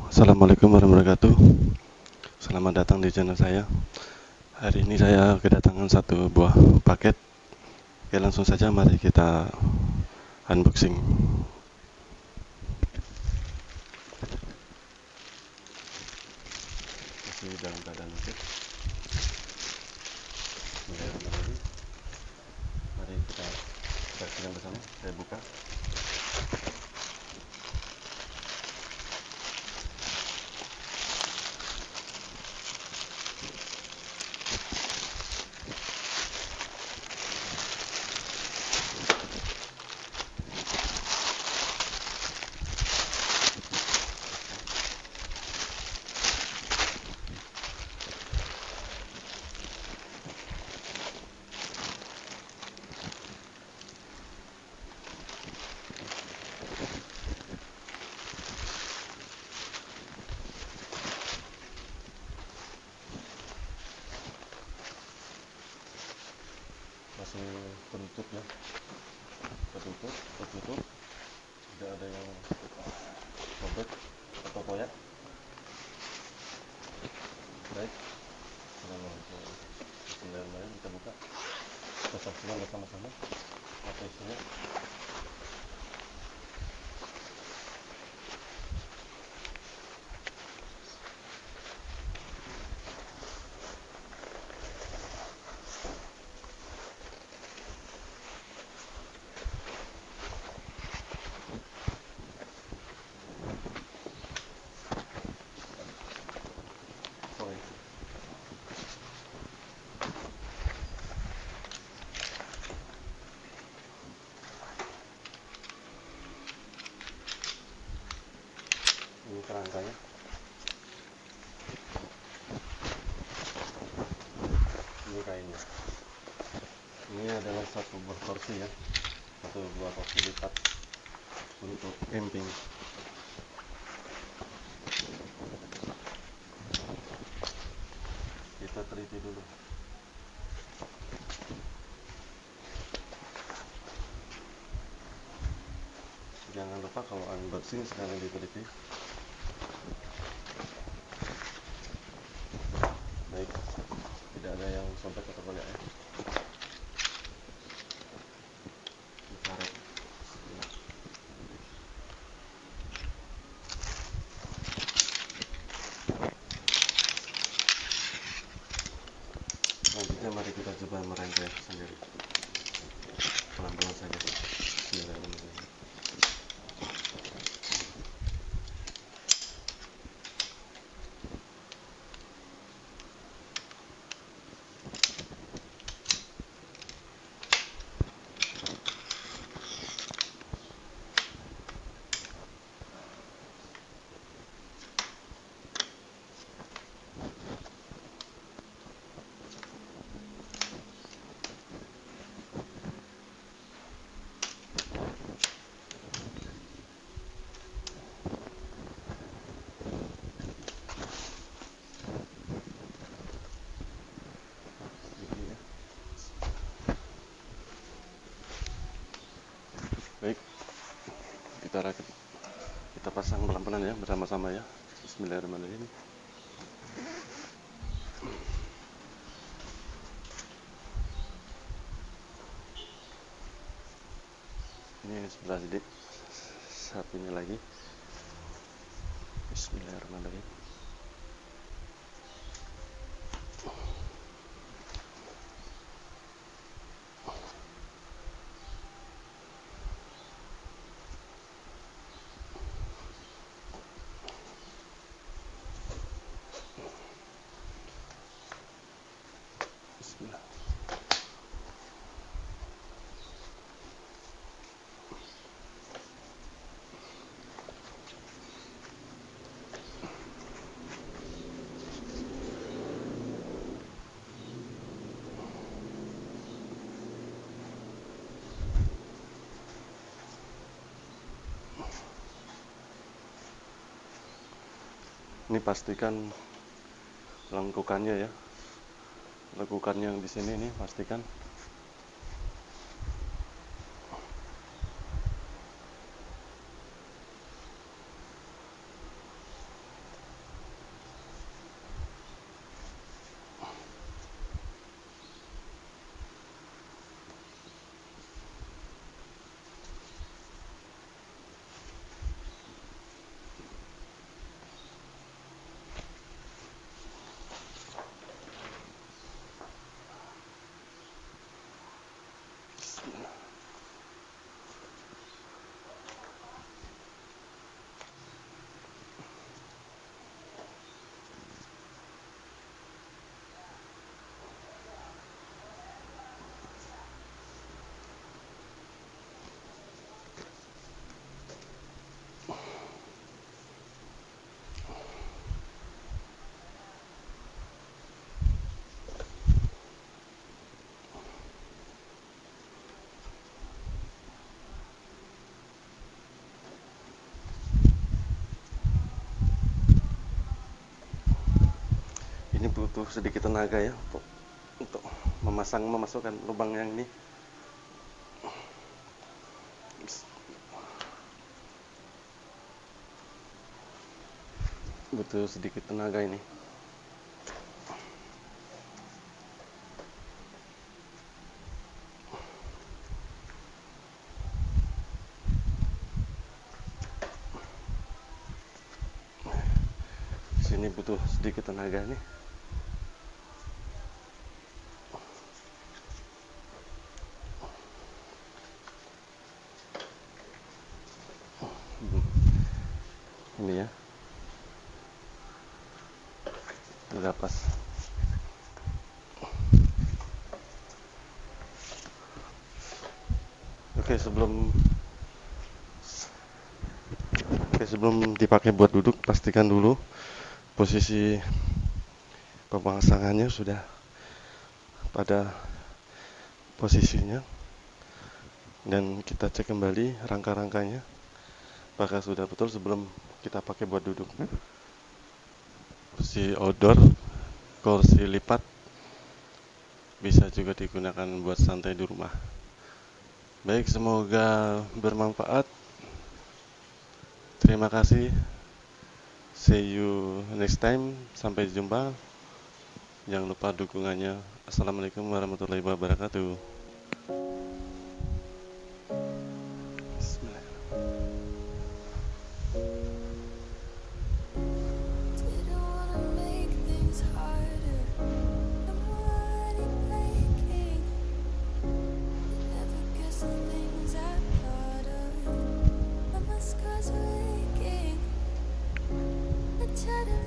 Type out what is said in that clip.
Assalamualaikum warahmatullahi wabarakatuh. Selamat datang di channel saya. Hari ini saya kedatangan satu buah paket. Oke, langsung saja mari kita unboxing. Masih dalam keadaan utuh. Bismillahirrahmanirrahim. Mari kita saksikan bersama. Saya buka. Masih tertutup ya, tertutup, tidak ada yang sobek atau koyak. Baik, Bismillahirrahmanirrahim, kita buka, kita saksikan bersama-sama apa isinya. Ini kerangkanya, ini kainnya. Ini adalah satu buah kursi ya, satu buah kursi lipat untuk camping. Kita teliti dulu. Jangan lupa kalau unboxing sekalian diteliti. Baik, tidak ada yang sobek atau koyak ya. Ditarik. Selanjutnya mari kita coba merangkai sendiri, pelan-pelan saja. Bismillahirrahmanirrahim. Baik, kita rakit, kita pasang pelan-pelan ya, bersama-sama ya. Bismillahirrahmanirrahim. Ini sebelah sini, satunya lagi. Bismillahirrahmanirrahim. Bismillah. Ini pastikan lengkukannya ya, lengkukan yang di sini nih pastikan. butuh sedikit tenaga ya untuk memasukkan lubang yang ini. Butuh sedikit tenaga ini. Sini butuh sedikit tenaga nih. Ini ya. Udah pas. Oke, sebelum dipakai buat duduk, pastikan dulu posisi pemasangannya sudah pada posisinya, dan kita cek kembali rangka-rangkanya apakah sudah betul sebelum kita pakai buat duduk. Kursi outdoor, kursi lipat, bisa juga digunakan buat santai di rumah. Baik, semoga bermanfaat. Terima kasih. See you next time. Sampai jumpa. Jangan lupa dukungannya. Assalamualaikum warahmatullahi wabarakatuh. Try to